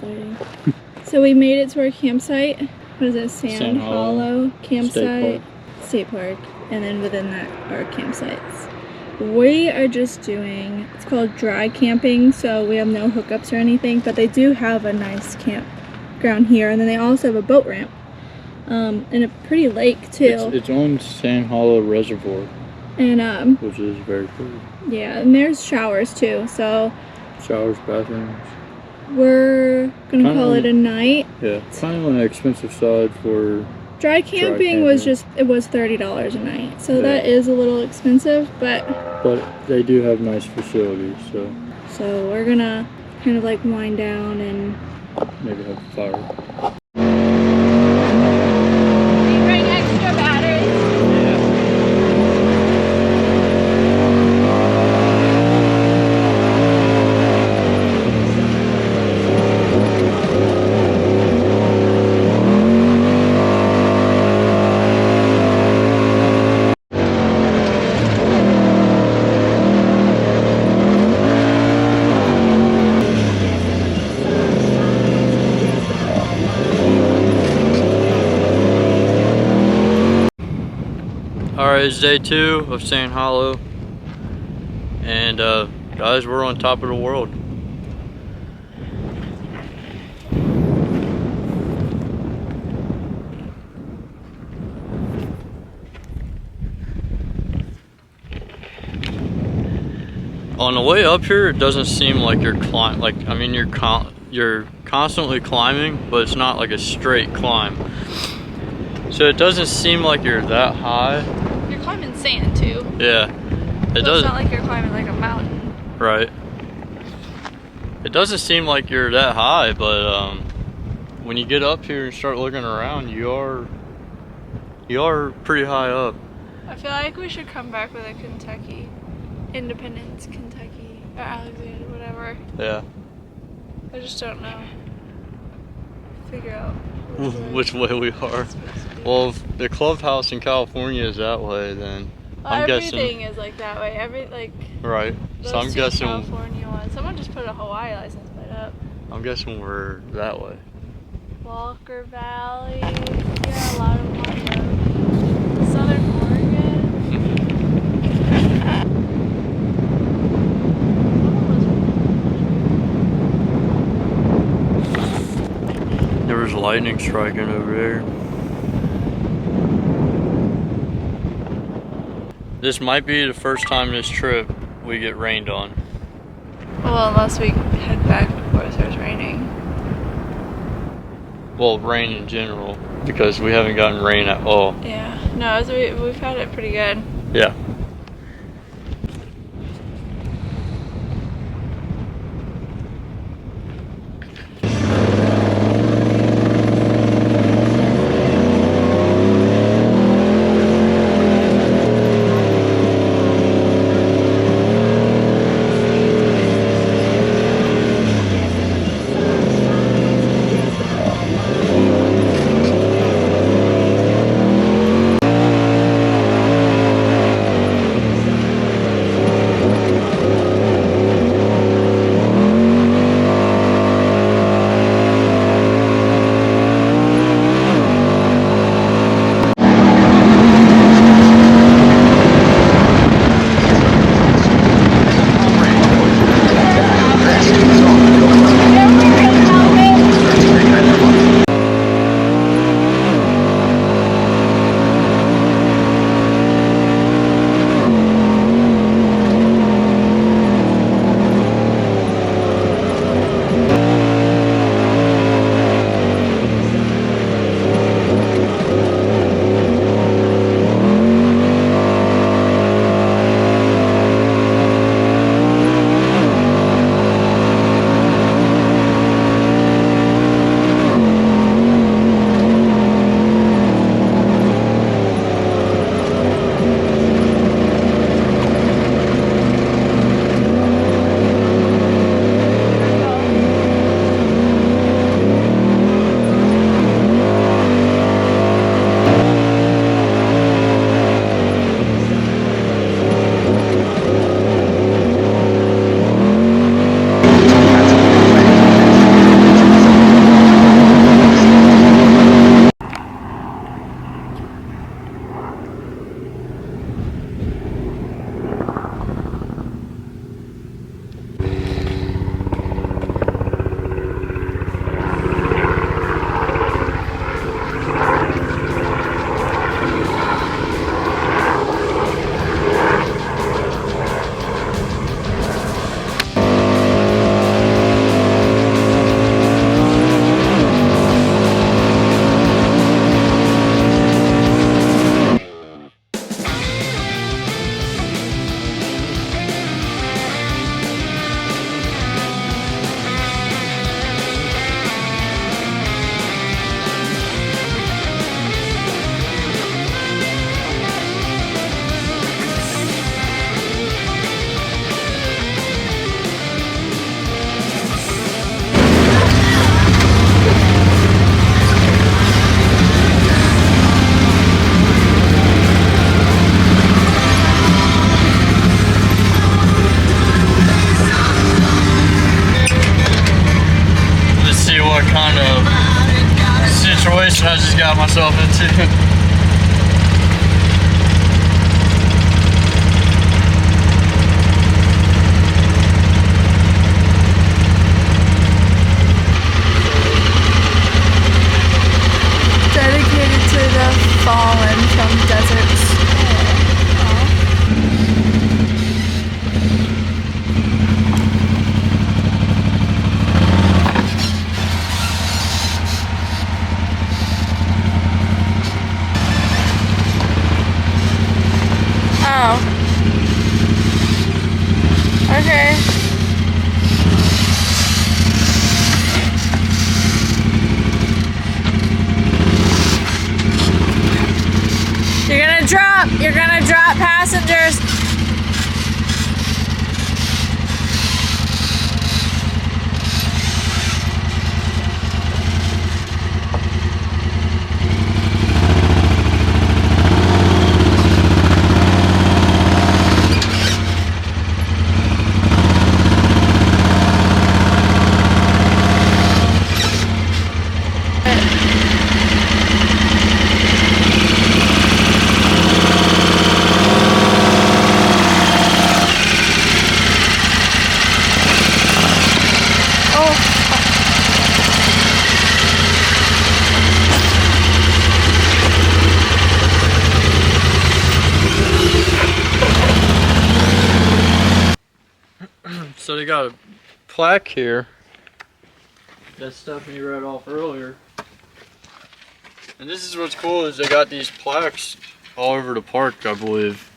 bad lighting. So we made it to our campsite. What is it? Sand Hollow campsite. State Park. And then within that are campsites. We are just doing, it's called dry camping, so we have no hookups or anything, but they do have a nice campground here, and then they also have a boat ramp. And a pretty lake too. It's on Sand Hollow Reservoir. And which is very pretty. Yeah, and there's showers too, so showers, bathrooms. We're gonna call it a night. Yeah, kind of on the expensive side for dry camping. Was just, it was $30 a night, so that is a little expensive, but they do have nice facilities, so we're gonna kind of like wind down and maybe have a fire. Alright, it's day 2 of Sand Hollow, and guys, we're on top of the world. On the way up here, it doesn't seem like you're climbing. Like, I mean, you're constantly climbing, but it's not like a straight climb. So it doesn't seem like you're that high. You're climbing sand too. Yeah. It doesn't. It's not like you're climbing like a mountain. Right. It doesn't seem like you're that high, but when you get up here and start looking around, you are pretty high up. I feel like we should come back with a Kentucky. Independence, Kentucky, or Alexander, whatever. Yeah. I just don't know. Figure out which way we are. Well, if the clubhouse in California is that way, then I'm guessing everything is like that way. Right. So I'm guessing California ones. Someone just put a Hawaii license plate up. I'm guessing we're that way. Walker Valley. Yeah, a lot of them are Southern Oregon. There was lightning striking over there. This might be the first time this trip we get rained on. Well, unless we head back before it starts raining. Well, rain in general, because we haven't gotten rain at all. Yeah, no, we've had it pretty good. Yeah. got myself into. Dedicated to the fallen from deserts. Oh. Okay. You're gonna drop passengers. So they got a plaque here that Stephanie read off earlier. And this is what's cool is they got these plaques all over the park, I believe.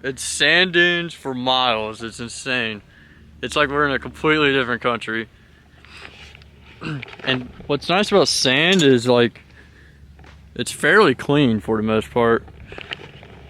It's sand dunes for miles. It's insane. It's like we're in a completely different country. And what's nice about sand is like it's fairly clean for the most part.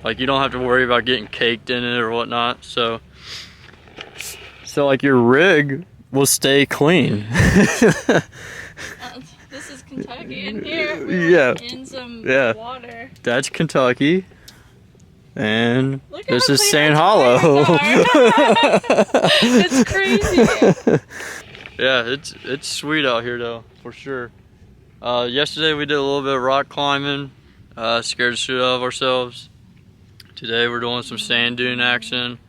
Like you don't have to worry about getting caked in it or whatnot. So like your rig will stay clean. This is Kentucky, and here we're in some water. That's Kentucky. And look this how is clean Sand our Hollow. tires are. It's crazy. Yeah, it's sweet out here though, for sure. Yesterday we did a little bit of rock climbing, scared the shit out of ourselves. Today we're doing some sand dune action.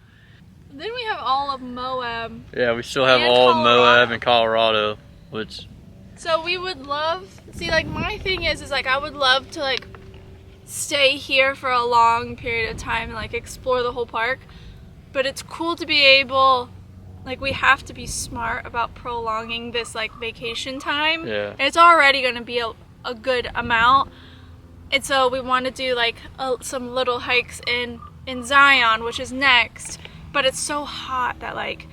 Then we have all of Moab. Yeah, we still have and all of Colorado. Moab and Colorado, which. So we would love, see, like my thing is like I would love to like stay here for a long period of time and like explore the whole park, but it's cool to be able, like we have to be smart about prolonging this like vacation time. Yeah. And it's already going to be a good amount, and so we want to do like some little hikes in Zion, which is next, but it's so hot that like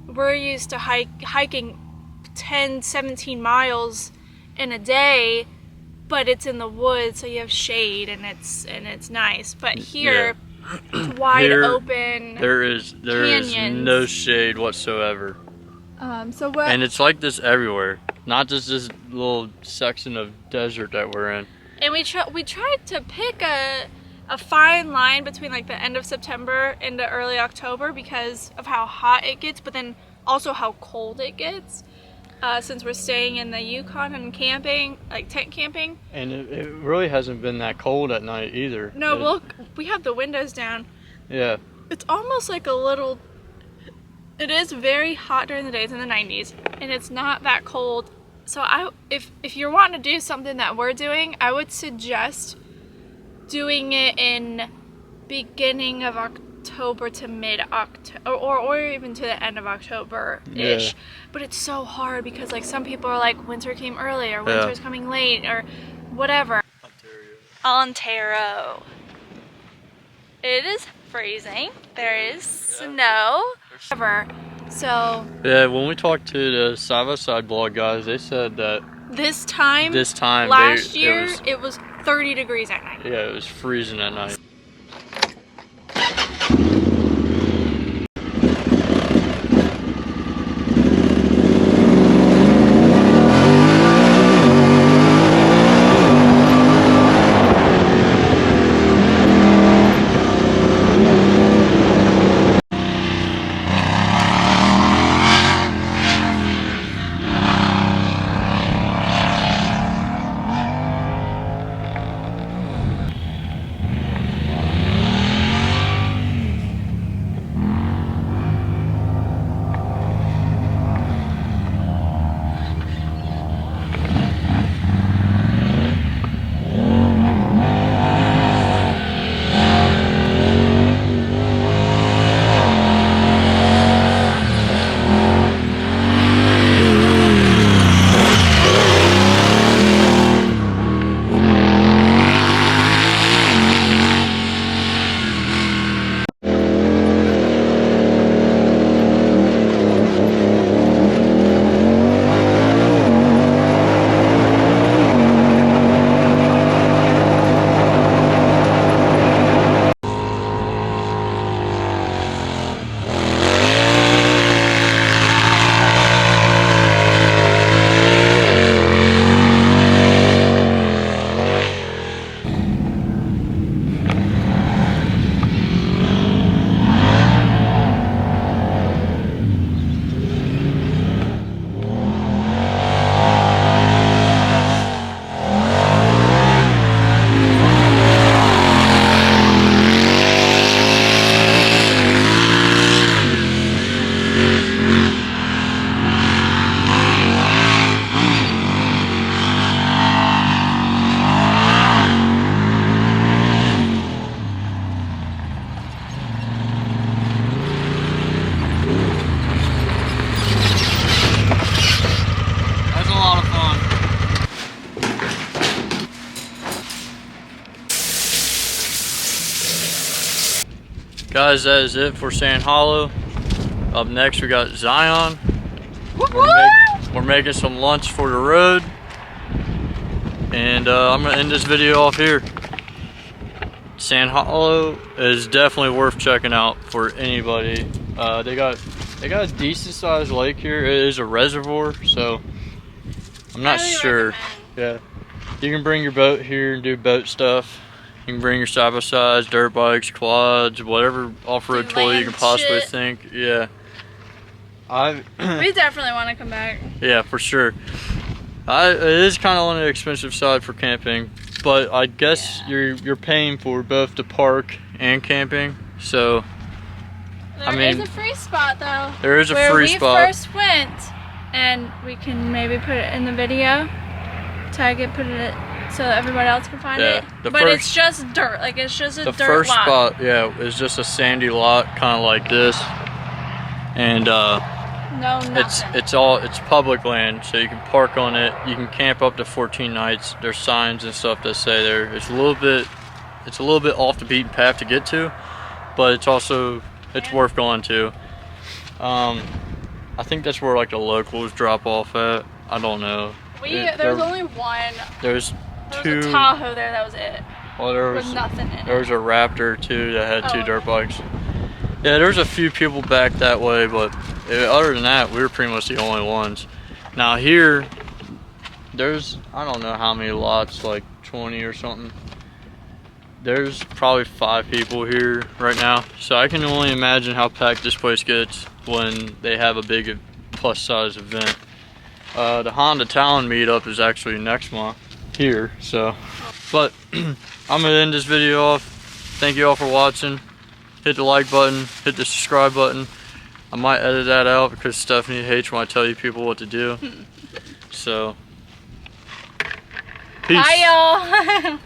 we're used to hiking 10-17 miles in a day, but it's in the woods, so you have shade and it's nice. But here, it's wide open. There is no shade whatsoever. So what? And it's like this everywhere, not just this little section of desert that we're in. And we tried to pick a fine line between like the end of September into early October because of how hot it gets, but then also how cold it gets. since we're staying in the Yukon and camping, like tent camping. And it really hasn't been that cold at night either. No, look, we have the windows down. Yeah. It's almost like a little, it is very hot during the days in the 90s, and it's not that cold. So if you're wanting to do something that we're doing, I would suggest doing it in beginning of October to mid-October, or even to the end of October-ish. Yeah. But it's so hard because like some people are like, winter came early, or winter's coming late, or whatever. Ontario. It is freezing. There is snow. So yeah, when we talked to the side-by-side blog guys, they said that this time last year it was 30 degrees at night. Yeah, it was freezing at night. Guys, that is it for Sand Hollow. Up next, we got Zion. We're making some lunch for the road. And I'm going to end this video off here. Sand Hollow is definitely worth checking out for anybody. They got a decent sized lake here. It is a reservoir, so I'm not sure. Yeah, you can bring your boat here and do boat stuff. You can bring your side-by-sides, dirt bikes, quads, whatever off-road toy you can possibly think. Yeah. We definitely want to come back. Yeah, for sure. It is kind of on the expensive side for camping, but I guess you're paying for both the park and camping. So There is a free spot though. There is a free spot. Where we first went, and we can maybe put it in the video. Tag it, put it so that everybody else can find it. But it's just dirt, like it's just a dirt lot. The first spot, yeah, is just a sandy lot, kind of like this, and it's public land, so you can park on it. You can camp up to 14 nights. There's signs and stuff that say there. It's a little bit off the beaten path to get to, but it's worth going to. I think that's where like the locals drop off at. I don't know. There was only one. There's two. There was a Tahoe there. That was it. Well, there was nothing in it. There was a Raptor too that had two dirt bikes. Yeah, there's a few people back that way, but other than that, we were pretty much the only ones. Now here, there's, I don't know how many lots, like 20 or something. There's probably 5 people here right now, so I can only imagine how packed this place gets when they have a big plus size event. The Honda Talon meetup is actually next month here, so. But I'm gonna end this video off. Thank you all for watching. Hit the like button, hit the subscribe button. I might edit that out because Stephanie hates when I tell you people what to do. So, peace. Bye, y'all.